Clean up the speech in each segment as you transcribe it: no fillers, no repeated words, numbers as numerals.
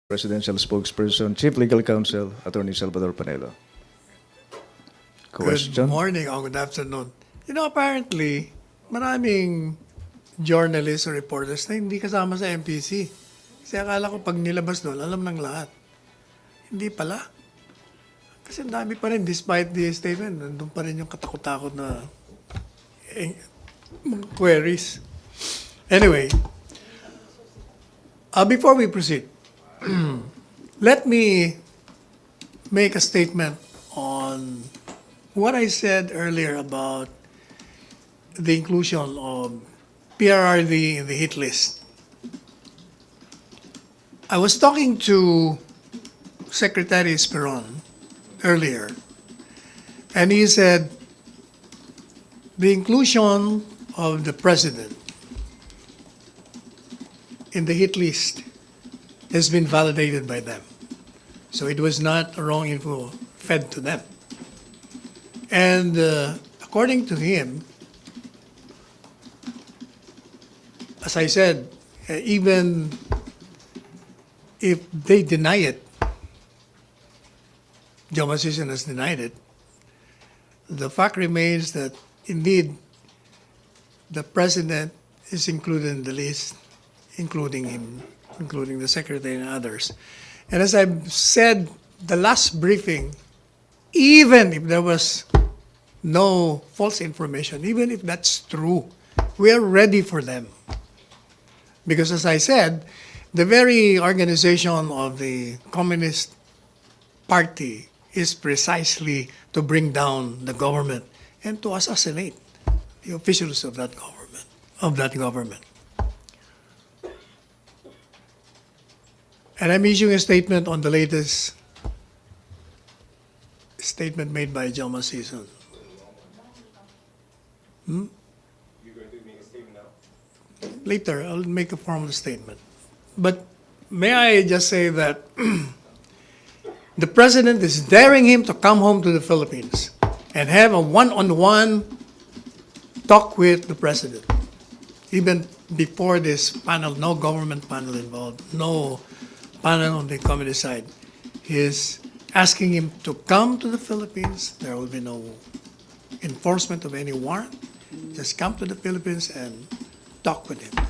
Presidential Spokesperson, Chief Legal Counsel, Attorney Salvador Panelo. Good Question? morning or good afternoon. Apparently, maraming journalists or reporters na hindi kasama sa MPC. Kasi akala ko pag nilabas doon, alam ng lahat. Hindi pala. Kasi ang dami pa rin, despite the statement, nandun pa rin yung katakot-takot na mga queries. Anyway, before we proceed, let me make a statement on what I said earlier about the inclusion of PRRD in the hit list. I was talking to Secretary Esperon earlier, and he said the inclusion of the president in the hit list has been validated by them. So it was not wrong info fed to them. And according to him, as I said, even if they deny it, Joe Masison has denied it, the fact remains that indeed the president is included in the list, including him, including the secretary and others. And as I've said, the last briefing, even if there was no false information, even if that's true, we are ready for them. Because as I said, the very organization of the Communist Party is precisely to bring down the government and to assassinate the officials of that government. And I'm issuing a statement on the latest statement made by Joe Masison. You're going to make a statement now? Later, I'll make a formal statement. But may I just say that the president is daring him to come home to the Philippines and have a one-on-one talk with the president. Even before this panel, no government panel involved, no panel on the communist side. He is asking him to come to the Philippines. There will be no enforcement of any warrant. Just come to the Philippines and talk with him.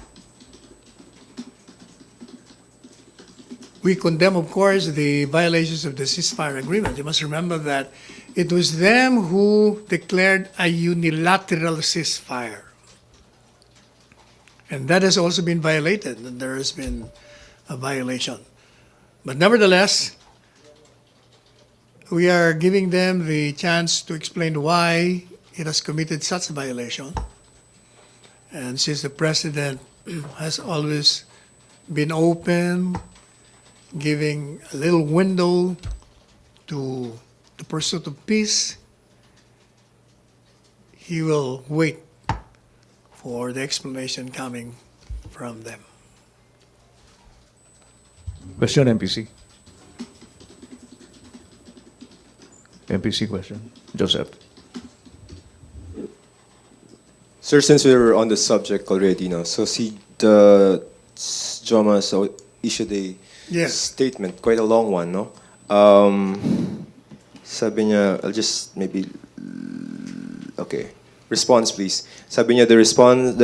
We condemn, of course, the violations of the ceasefire agreement. You must remember that it was them who declared a unilateral ceasefire. And that has also been violated, and there has been a violation. But nevertheless, we are giving them the chance to explain why it has committed such a violation. And since the president has always been open, giving a little window to the pursuit of peace, he will wait for the explanation coming from them. Question, MPC. MPC question. Joseph. Sir, since we're on the subject already now, so see the Joma issued a Yes. statement, quite a long one, no? Sabi niya, I'll just maybe, okay. Response, please. Sabi niya, the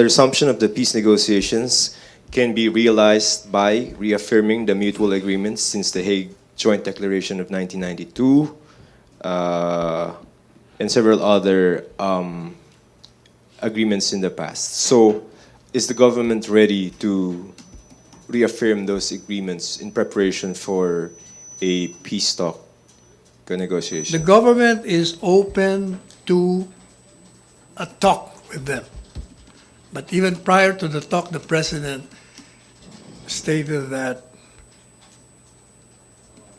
resumption of the peace negotiations can be realized by reaffirming the mutual agreements since the Hague Joint Declaration of 1992 and several other agreements in the past. So, is the government ready to reaffirm those agreements in preparation for a peace talk negotiation? The government is open to a talk with them. But even prior to the talk, the president stated that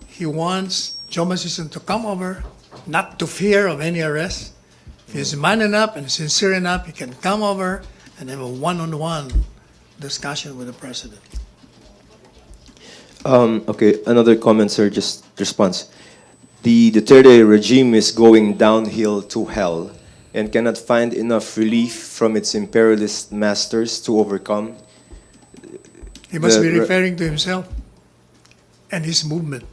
he wants Joe Masison to come over, not to fear of any arrest. If he's man enough and sincere enough, he can come over and have a one-on-one discussion with the president. Okay, another comment, sir, just response. The Duterte regime is going downhill to hell and cannot find enough relief from its imperialist masters to overcome. He must The be re- referring to himself. and his movement.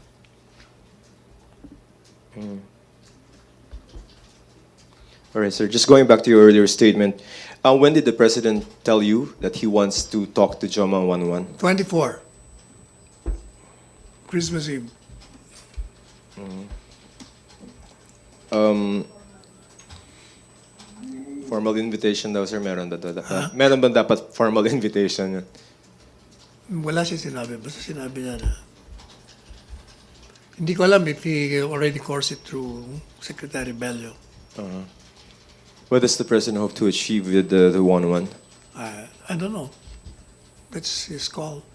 All right, sir. Just going back to your earlier statement, when did the president tell you that he wants to talk to Joma 11? 24. Christmas Eve. Formal invitation daw, sir. Meron ba? Meron ba dapat formal invitation? Wala siya sinabi. Basta sinabi niya na. Hindi ko alam if he already coursed it through Secretary Bello. What does the president hope to achieve with the 11? I don't know. That's his call.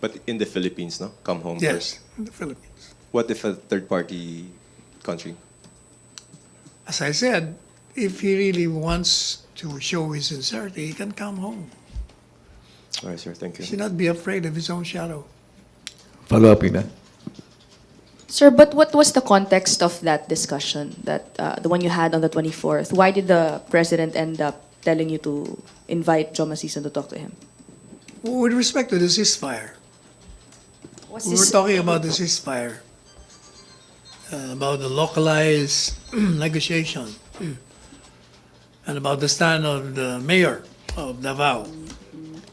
But in the Philippines, no? Come home Yes, first. in the Philippines. What if a third-party country? As I said, if he really wants to show his sincerity, he can come home. All right, sir. Thank He you. should not be afraid of his own shadow. Follow-up, Ina. Sir, but what was the context of that discussion, that the one you had on the 24th? Why did the president end up telling you to invite Joma Season to talk to him? With respect to the ceasefire, Was we were this- talking about the ceasefire, about the localized negotiation, and about the stand of the mayor of Davao.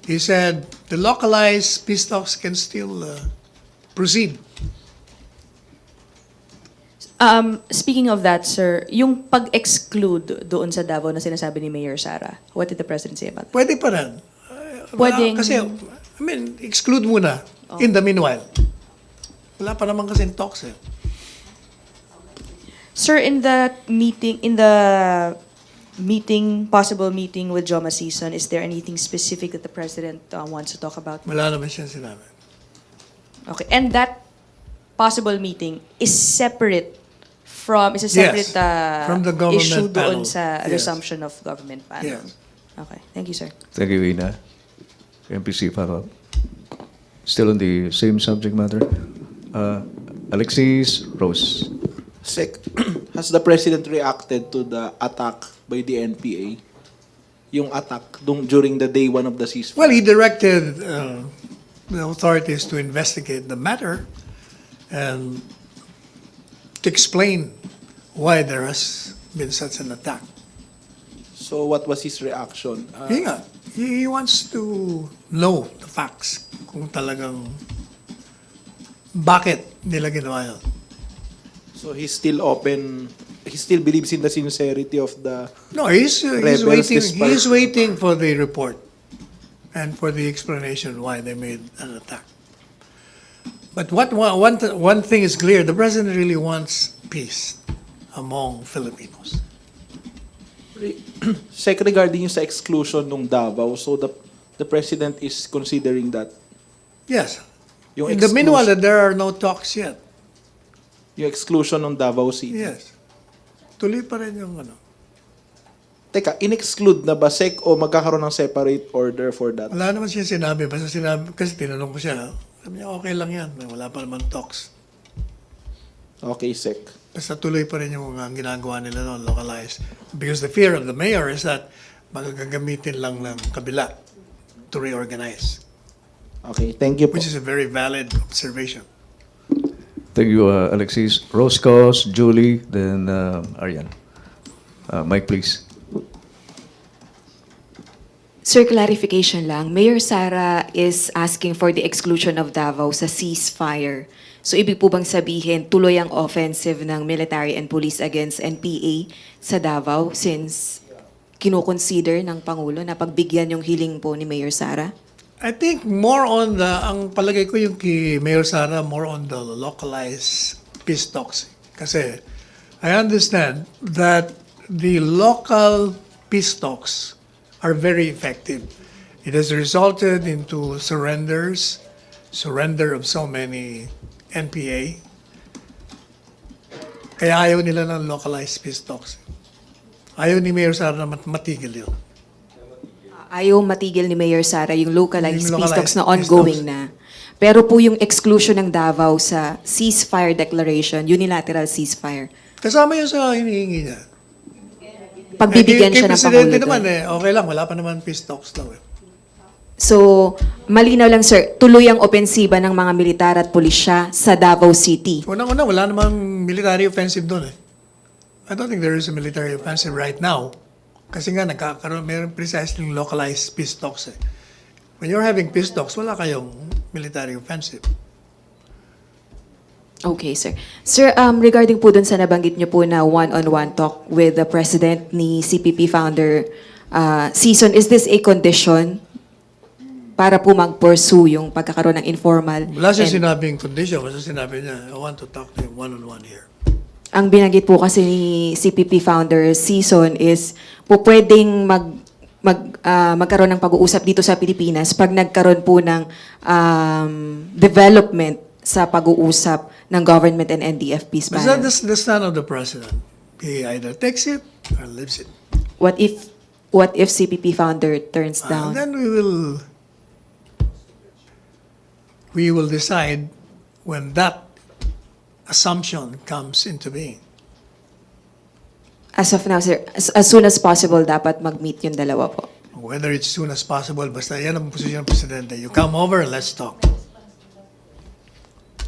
He said the localized peace talks can still proceed. Speaking of that, sir, yung pag-exclude doon sa Davao na sinasabi ni Mayor Sara, what did the president say about that? Pwede pa rin. Pwedeng- Kasi, exclude muna. In the meanwhile. Wala pa naman kasing talks eh. Sir, in the possible meeting with Joma Season, is there anything specific that the president wants to talk about? Wala naman siya sinabi. Okay, and that possible meeting is separate from, is a separate from the government issue panel. doon sa Yes. resumption of government panel. Yes. Okay, thank you, sir. Thank you, Ina. MPC follow-up. Still on the same subject matter. Alexis Rose. Sec, has the president reacted to the attack by the NPA? Yung attack during the day one of the ceasefire? Well, he directed the authorities to investigate the matter and to explain why there has been such an attack. So what was his reaction? Yun nga, he wants to know the facts kung talagang bakit nila ginawa yun. So he's still open, he still believes in the sincerity of the... No, he's Rebels waiting. despite- He's waiting for the report and for the explanation why they made an attack. But one thing is clear: the president really wants peace among Filipinos. Sec, regarding yung sa exclusion ng Davao, so the president is considering that Yes. yung In the exclusion- meanwhile, there are no talks yet. yung exclusion ng Davao City. Yes. Tuloy pa rin yung ano. Teka, in-exclude na ba, Sec, o magkakaroon ng separate order for that? Wala naman siya sinabi. Basta sinabi, kasi tinanong ko siya. Sabi niya, okay lang yan. Wala pa naman talks. Okay, Sec. Basta tuloy pa rin yung mga ginagawa nila noon, localized. Because the fear of the mayor is that magagamitin lang ng kabila to reorganize, Okay, thank you po. which is a very valid observation. Thank you, Alexis. Roscos, Julie, then Arian. Mike, please. Sir, clarification lang. Mayor Sara is asking for the exclusion of Davao sa ceasefire. So, ibig po bang sabihin, tuloy ang offensive ng military and police against NPA sa Davao since kinoconsider ng Pangulo na pagbigyan yung hiling po ni Mayor Sara? I think more on ang palagay ko yung kay Mayor Sara, more on the localized peace talks. Kasi I understand that the local peace talks are very effective. It has resulted into surrender of so many NPA. Kaya ayaw nila ng localized peace talks. Ayaw ni Mayor Sara na matigil yun. Ayaw matigil ni Mayor Sara yung localized Yung peace talks na localized peace ongoing talks. na. Pero po yung exclusion ng Davao sa ceasefire declaration, unilateral ceasefire, Kasama yun sa hinihingi niya. pagbibigyan Kay siya ng Presidente Pangulo naman doon. okay lang, wala pa naman peace talks daw eh. So, malinaw lang sir, tuloy ang opensiba ng mga militar at pulisya sa Davao City. Unang-una, wala namang military offensive doon eh. I don't think there is a military offensive right now. Kasi nga, meron precisely localized peace talks eh. When you're having peace talks, wala kayong military offensive. Okay, sir. Sir, regarding po dun sa nabanggit niyo po na one-on-one talk with the president ni CPP founder Season, is this a condition para po mag-pursue yung pagkakaroon ng informal? Wala siya and- sinabing condition. Basta sinabi niya, I want to talk to him one-on-one here. Ang binanggit po kasi ni CPP founder Season is po pwedeng magkaroon ng pag-uusap dito sa Pilipinas pag nagkaroon po ng development sa pag-uusap ng government and NDFP's But panel. that's the stand of the president. He either takes it or leaves it. What if CPP founder turns And down? then we will decide when that assumption comes into being. As of now, sir, as soon as possible dapat mag-meet yung dalawa po. Whether it's soon as possible, basta yan ang posisyon ng presidente. You come over and let's talk.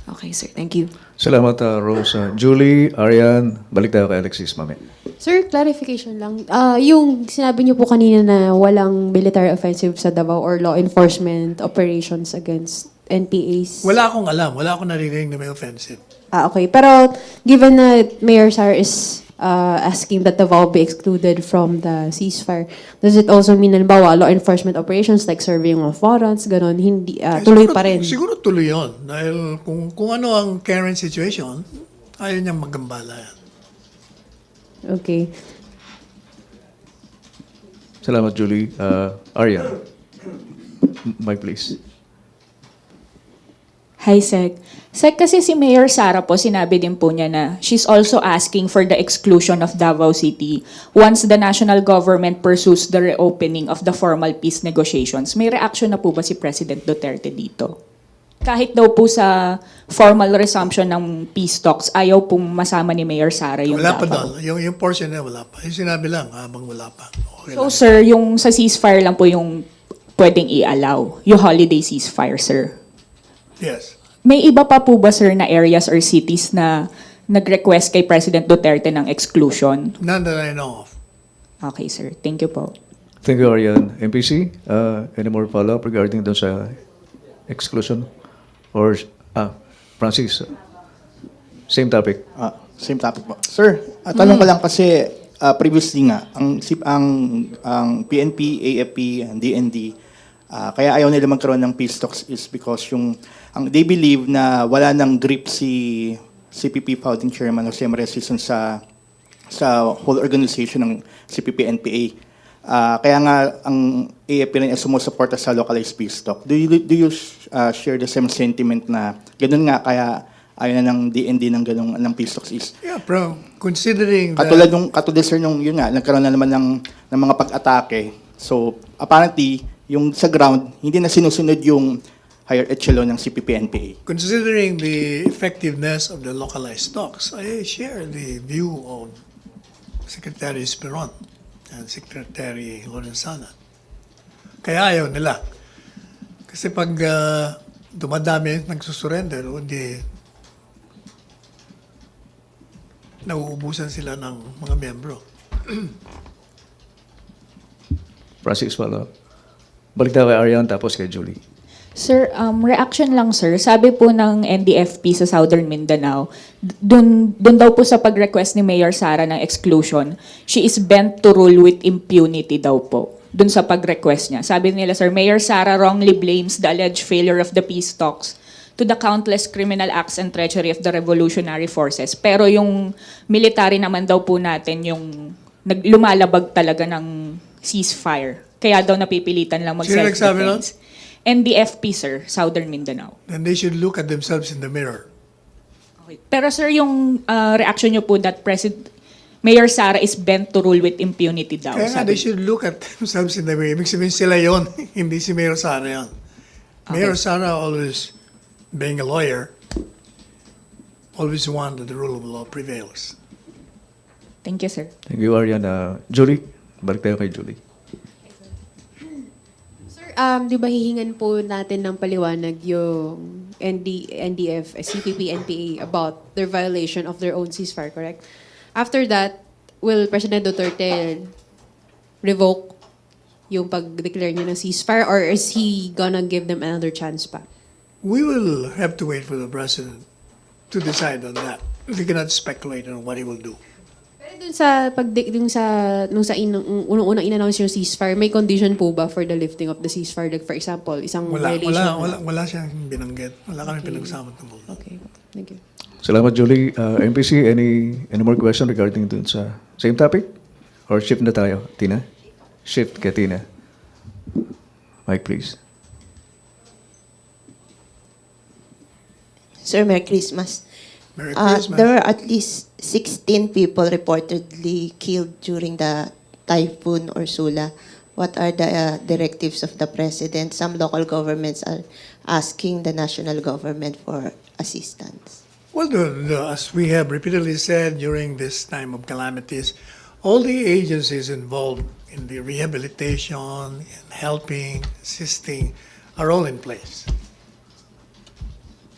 Okay, sir. Thank you. Salamat, Rose. Julie, Arian, balik tayo kay Alexis mamaya. Sir, clarification lang. Yung sinabi niyo po kanina na walang military offensive sa Davao or law enforcement operations against NPAs. Wala akong alam. Wala akong naririnig na may offensive. Okay. Pero given na Mayor Sara is asking that Davao be excluded from the ceasefire, does it also mean na law enforcement operations like serving of warrants, ganon, hindi, tuloy pa rin? Siguro tuloy yun. Dahil kung ano ang current situation, ayaw niyang magambala yan. Okay. Salamat, Julie. Arian, mic please. Hi, Sec. Sec, kasi si Mayor Sara po, sinabi din po niya na she's also asking for the exclusion of Davao City once the national government pursues the reopening of the formal peace negotiations. May reaction na po ba si President Duterte dito? Kahit daw po sa formal resumption ng peace talks, ayaw pong masama ni Mayor Sara yung Wala pa Davao. doon. Yung portion na wala pa. Yung sinabi lang, habang wala pa. Okay So, lang. sir, yung sa ceasefire lang po yung pwedeng i-allow. Yung holiday ceasefire, sir. Yes. May iba pa po ba, sir, na areas or cities na nag-request kay President Duterte ng exclusion? None that I know of. Okay, sir. Thank you po. Thank you, Arian. MPC, any more follow-up regarding doon sa exclusion? Or, Francis, same topic. Same topic po. Sir, tanong ko lang kasi previously nga ang PNP, AFP, and DND kaya ayaw nila magkaroon ng peace talks is because they believe na wala nang grip si CPP founding chairman Jose Maria Sison sa whole organization ng CPP-NPA. Kaya nga ang AFP rin ay sumusuporta sa localized peace talk. Do you share the same sentiment na ganun nga kaya ayaw na ng DND ng ganung ng peace talks is Yeah, bro. Considering that... katulad sir nung yun nga nagkaroon na naman ng mga pag-atake. So apparently yung sa ground hindi na sinusunod yung higher echelon ng CPP-NPA. Considering the effectiveness of the localized talks, I share the view of Secretary Esperon and Secretary Lorenzana. Kaya ayaw nila. Kasi pag dumadami nagsusurrender, o di nauubusan sila ng mga miyembro. Francis, follow-up. Balik tayo kay Arian, tapos kay Julie. Sir, reaction lang, sir. Sabi po ng NDFP sa Southern Mindanao, dun daw po sa pag-request ni Mayor Sara ng exclusion, she is bent to rule with impunity daw po. Dun sa pag-request niya. Sabi nila, sir, Mayor Sara wrongly blames the alleged failure of the peace talks to the countless criminal acts and treachery of the revolutionary forces. Pero yung military naman daw po natin yung lumalabag talaga ng ceasefire. Kaya daw napipilitan lang Sino nagsabi nun? mag-self-defense. NDFP, sir, Southern Mindanao. Then they should look at themselves in the mirror. Okay. Pero sir, yung reaction niyo po that Mayor Sara is bent to rule with impunity daw. Kaya nga, sabi they should look at themselves in the mirror. Ibig sabihin sila yon, hindi si Mayor Sara yon. Mayor Sara always, being a lawyer, always want that the rule of law prevails. Thank you, sir. Thank you, Arian. Julie, balik tayo kay Julie. Sir, di ba hihingan po natin ng paliwanag yung NDF, CPP, NPA about their violation of their own ceasefire, correct? After that, will President Duterte revoke yung pag-declare niya ng ceasefire, or is he gonna give them another chance pa? We will have to wait for the president to decide on that. We cannot speculate on what he will do. Pero dun sa unang-unang in-announce yung ceasefire, may condition po ba for the lifting of the ceasefire? Like for example, isang violation? Wala siyang binanggit. Wala kami pinag-usapan tungkol. Okay, thank you. Salamat, Julie. MPC, any more question regarding dun sa same topic? Or shift na tayo? Tina? Shift kay Tina. Mike, please. Sir, Merry Christmas. Merry Christmas. There were at least 16 people reportedly killed during the typhoon Ursula. What are the directives of the president? Some local governments are asking the national government for assistance. Well, as we have repeatedly said during this time of calamities, all the agencies involved in the rehabilitation and helping, assisting, are all in place.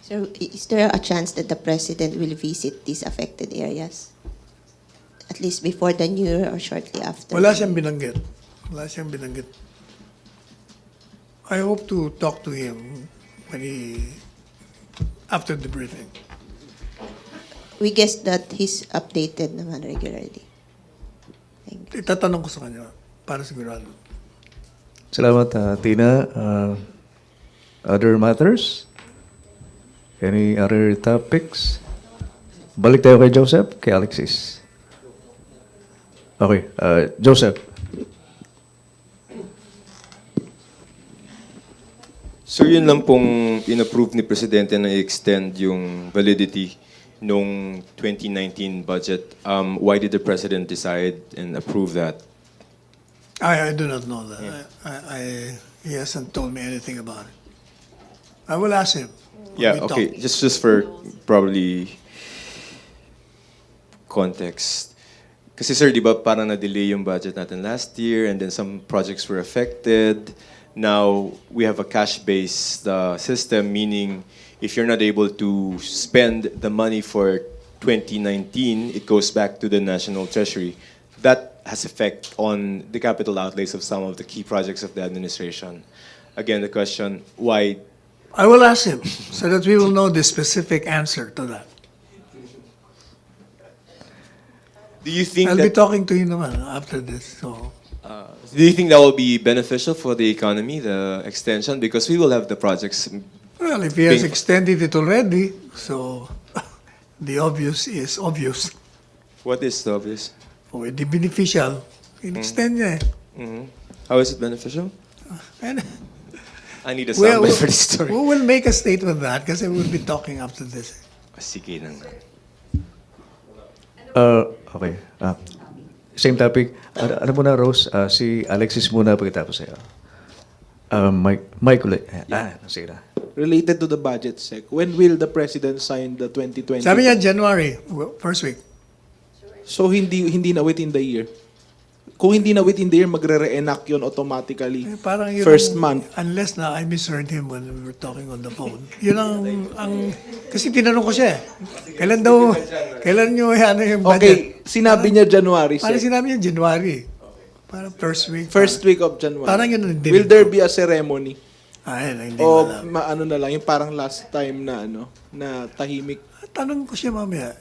So, is there a chance that the president will visit these affected areas? At least before the New Year or shortly after? Wala siyang binanggit. Wala siyang binanggit. I hope to talk to him after the briefing. We guess that he's updated naman regularly. Thank you. Itatanong ko sa kanya para sigurado. Salamat, Tina. Other matters? Any other topics? Balik tayo kay Joseph, kay Alexis. Okay, Joseph. Sir, yun lang pong in-approve ni Presidente na i-extend yung validity nung 2019 budget. Why did the President decide and approve that? I do not know that. He hasn't told me anything about it. I will ask him. when Yeah, we talk. okay. Just for probably context. Kasi sir, di ba parang na-delay yung budget natin last year and then some projects were affected. Now, we have a cash-based system, meaning if you're not able to spend the money for 2019, it goes back to the National Treasury. That has effect on the capital outlays of some of the key projects of the administration. Again, the question, why? I will ask him so that we will know the specific answer to that. Do you think I'll be that, talking to him naman after this. So, do you think that will be beneficial for the economy, the extension? Because we will have the projects. well, if he has Being- extended it already, so the obvious is obvious. What is the obvious? O the beneficial, in-extend niya eh. Mhm. How is it beneficial? And I need a well, soundbite for this story. we will make a statement of that kasi we'll be talking after this. Sige lang. Okay. Same topic. Ano muna, Rose? Si Alexis muna pagkatapos sa'yo. Mike ulit. Sige na. Related to the budget, Sec, when will the president sign the 2020? Sabi niya January, first week. So hindi na within the year. Kung hindi na within the year, magre-reenact yun automatically. Eh, parang yun First ang- month. Unless na I misheard him when we were talking on the phone. Yun ang kasi tinanong ko siya eh. Kailan nyo yung budget? Okay, sinabi niya January, Parang Sec. sinabi niya January. Parang first week. First week of January. Parang yun ang dinig Will there ko. be a ceremony? Hindi ko O alam. ano na lang, yung parang last time na na tahimik. Tanong ko siya mamaya.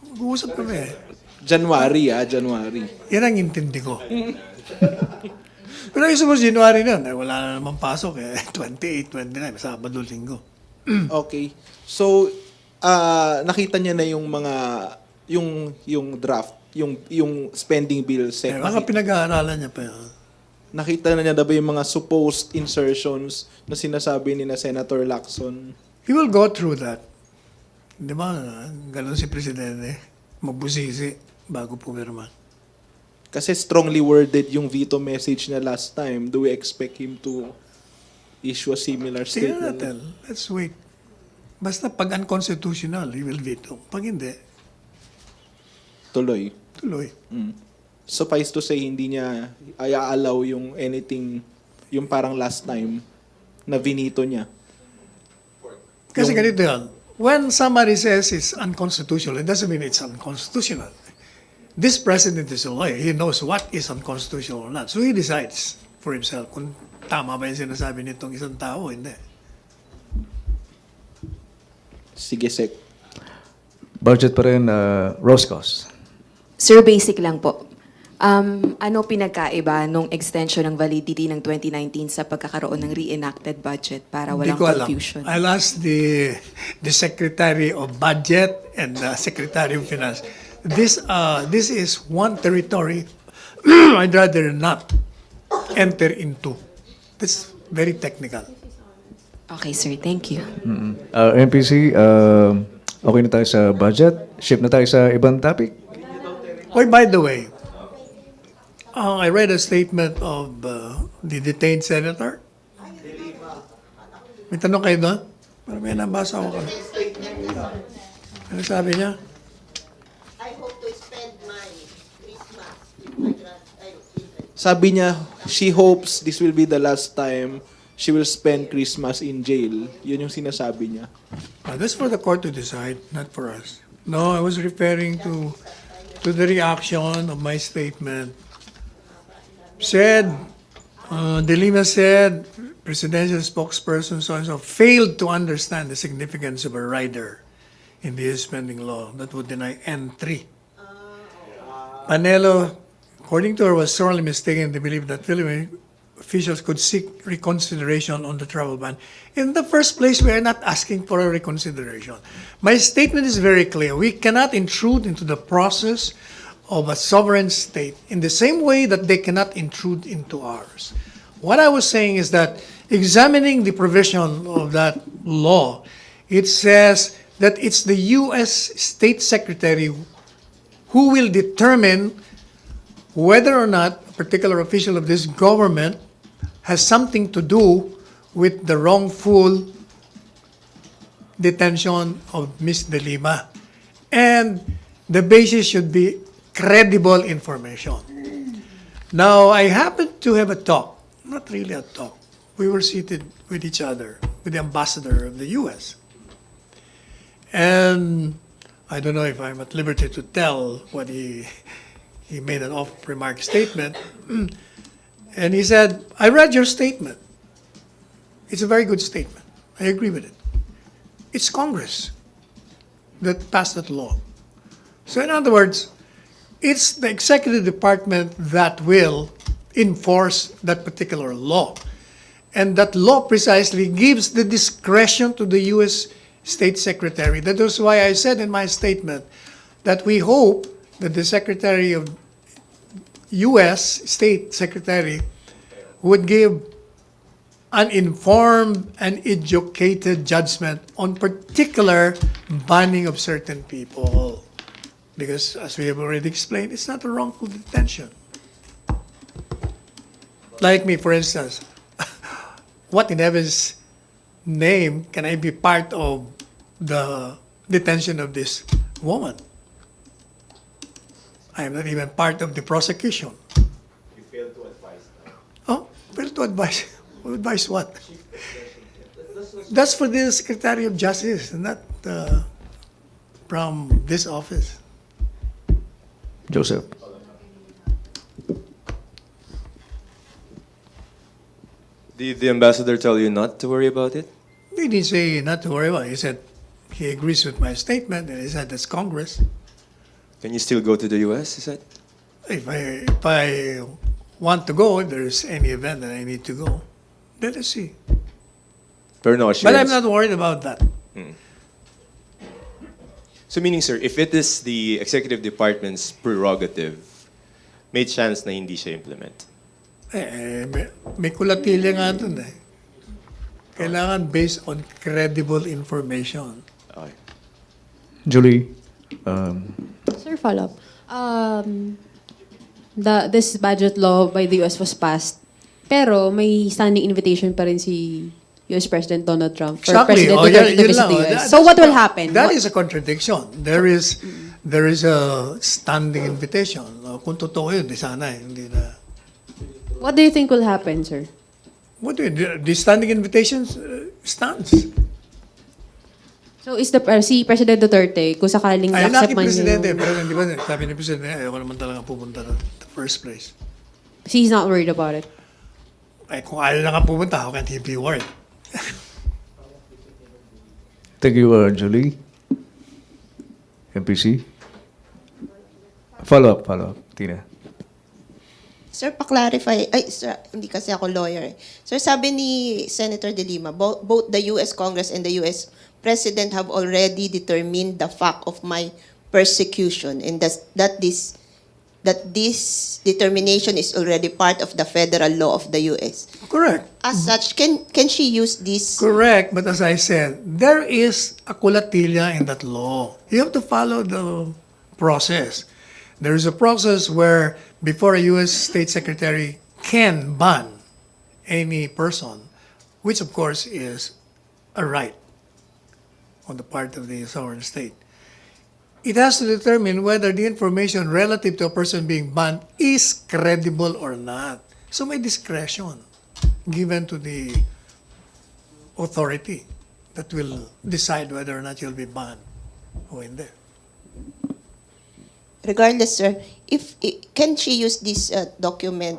Mag-uusap kami eh. January. Yan ang intindi ko. Pero yung suppose January na, wala na naman pasok eh. 28, 29, Sabado, Linggo. Okay. So, nakita niya na yung mga, yung draft, yung spending bill set. Baka pinag-aaralan niya pa yun. Nakita na niya na ba yung mga supposed insertions na sinasabi ni na Senator Lacson? He will go through that. Di ba? Ganon si Presidente. Mabusisi bago pumirma. Kasi strongly worded yung veto message niya last time. Do we expect him to issue a similar Tingnan statement? natin. Let's wait. Basta pag unconstitutional, he will veto. Pag hindi, Tuloy. tuloy. Suffice to say, hindi niya i-allow yung anything Yung parang last time na vinito niya. Kasi ganito yan. When somebody says it's unconstitutional, it doesn't mean it's unconstitutional. This president is a lawyer. He knows what is unconstitutional or not. So he decides for himself kung tama ba yung sinasabi nitong isang tao o hindi. Sige, Sec. Budget pa rin, Roscos. Sir, basic lang po. Ano pinagkaiba nung extension ng validity ng 2019 sa pagkakaroon ng reenacted budget para Hindi walang ko alam. confusion? I'll ask the Secretary of Budget and the Secretary of Finance. This is one territory I'd rather not enter into. This is very technical. Okay, sir. Thank you. MPC, okay na tayo sa budget? Shift na tayo sa ibang topic? Oh, by the way, I read a statement of the detained senator. May tanong kayo doon? Parang may nabasa ko. Ano sabi niya? I hope to spend my Christmas with my children. Sabi niya, she hopes this will be the last time she will spend Christmas in jail. Yun yung sinasabi niya. That's for the court to decide, not for us. No, I was referring to the reaction of my statement. Said, De Lima said, presidential spokesperson so-and-so failed to understand the significance of a rider in the spending law that would deny entry. Panelo, according to her, was sorely mistaken to believe that Philippine officials could seek reconsideration on the travel ban. In the first place, we are not asking for a reconsideration. My statement is very clear. We cannot intrude into the process of a sovereign state in the same way that they cannot intrude into ours. What I was saying is that examining the provision of that law, it says that it's the U.S. State Secretary who will determine whether or not a particular official of this government has something to do with the wrongful detention of Ms. De Lima. And the basis should be credible information. Now, I happened to have a talk, not really a talk. We were seated with each other, with the ambassador of the U.S. And I don't know if I'm at liberty to tell what he made an off-remark statement. And he said, I read your statement. It's a very good statement. I agree with it. It's Congress that passed that law. So in other words, it's the executive department that will enforce that particular law. And that law precisely gives the discretion to the U.S. State Secretary. That is why I said in my statement that we hope that the Secretary of U.S. State Secretary would give an informed and educated judgment on particular banning of certain people. Because, as we have already explained, it's not a wrongful detention. Like me, for instance, what in heaven's name can I be part of the detention of this woman? I am not even part of the prosecution. You failed to advise now. Oh, failed to advise. Advise what? That's for the Secretary of Justice, not from this office. Joseph. Did the ambassador tell you not to worry about it? He didn't say not to worry about it. He said he agrees with my statement, and he said that's Congress. Can you still go to the U.S., he said? If I want to go, if there's any event that I need to go, let us see. Pero no assurance. But I'm not worried about that. So meaning, sir, if it is the executive department's prerogative, may chance na hindi siya implement. May kulatilya nga dun eh. Kailangan based on credible information. Okay. Julie, Sir, follow-up. This budget law by the US was passed, pero may standing invitation pa rin si US President Donald Trump for Exactly. President Oh, Duterte yun to visit lang. the Oh, US. So what will happen? That What- is a contradiction. There is a standing invitation. Kung totoo yun, di sana eh. Hindi na. What do you think will happen, sir? What do you, the standing invitations stands. So is si President Duterte, kung sakaling Ay, accept laki man presidente, yung... pero di ba, sabi ni presidente, ayoko naman talaga pupunta in the first place. He's not worried about it. Ay, kung ayaw lang ka pupunta, how can he be worried? Thank you, Julie. MPC. Follow up, Tina. Sir, pa-clarify. Ay, sir, hindi kasi ako lawyer. Sir, sabi ni Senator De Lima, both the U.S. Congress and the U.S. President have already determined the fact of my persecution and that this determination is already part of the federal law of the U.S. Correct. As such, can she use this? Correct, but as I said, there is a kulatilla in that law. You have to follow the process. There is a process where before a U.S. State Secretary can ban any person, which of course is a right on the part of the sovereign state. It has to determine whether the information relative to a person being banned is credible or not. So may discretion given to the authority that will decide whether or not you'll be banned or hindi. Regardless, sir, can she use this document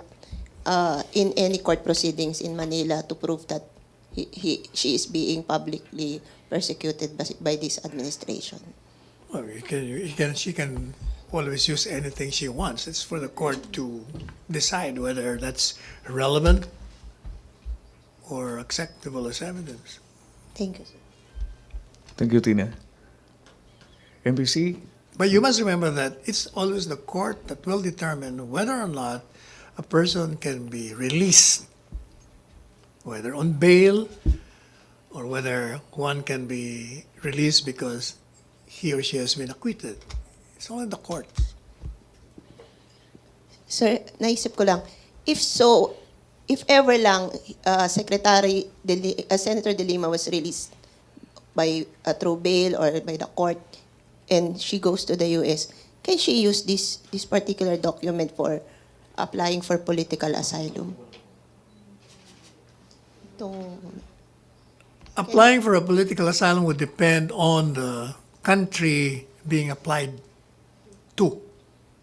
in any court proceedings in Manila to prove that she is being publicly persecuted by this administration? Well, she can always use anything she wants. It's for the court to decide whether that's relevant or acceptable as evidence. Thank you, sir. Thank you, Tina. MPC. But you must remember that it's always the court that will determine whether or not a person can be released, whether on bail or whether one can be released because he or she has been acquitted. It's only the court. Sir, naisip ko lang, if so, if ever lang Senator De Lima was released by through bail or by the court and she goes to the US, can she use this particular document for applying for political asylum? Applying for a political asylum would depend on the country being applied to.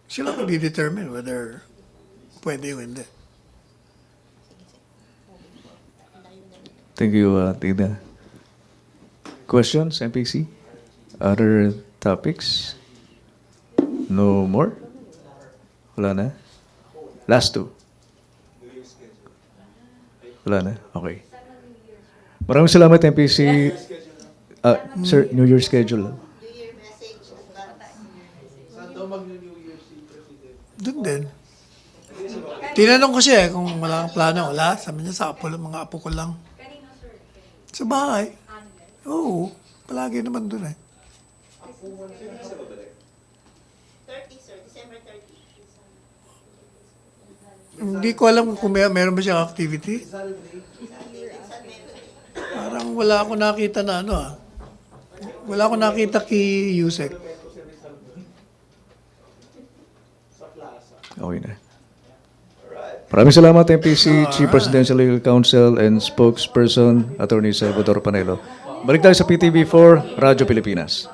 She'll have to be determined whether pwede o hindi. Thank you, Tina. Questions, MPC? Other topics? No more? Wala na? Last two? Wala na? Okay. Maraming salamat, MPC. Sir, New Year schedule. Doon din. Tinanong ko siya kung wala kang plano. Wala. Sabi niya sa mga apo ko lang. Sa bahay. Oo. Palagi naman doon eh. 30, sir. December 30. Hindi ko alam kung meron ba siyang activity. Parang wala ako nakita na ano ah. Wala ako nakita kay Yusek. Okay na. Maraming salamat, MPC, Chief Presidential Legal Counsel and Spokesperson, Attorney Salvador Panelo. Balik tayo sa PTV4, Radyo Pilipinas.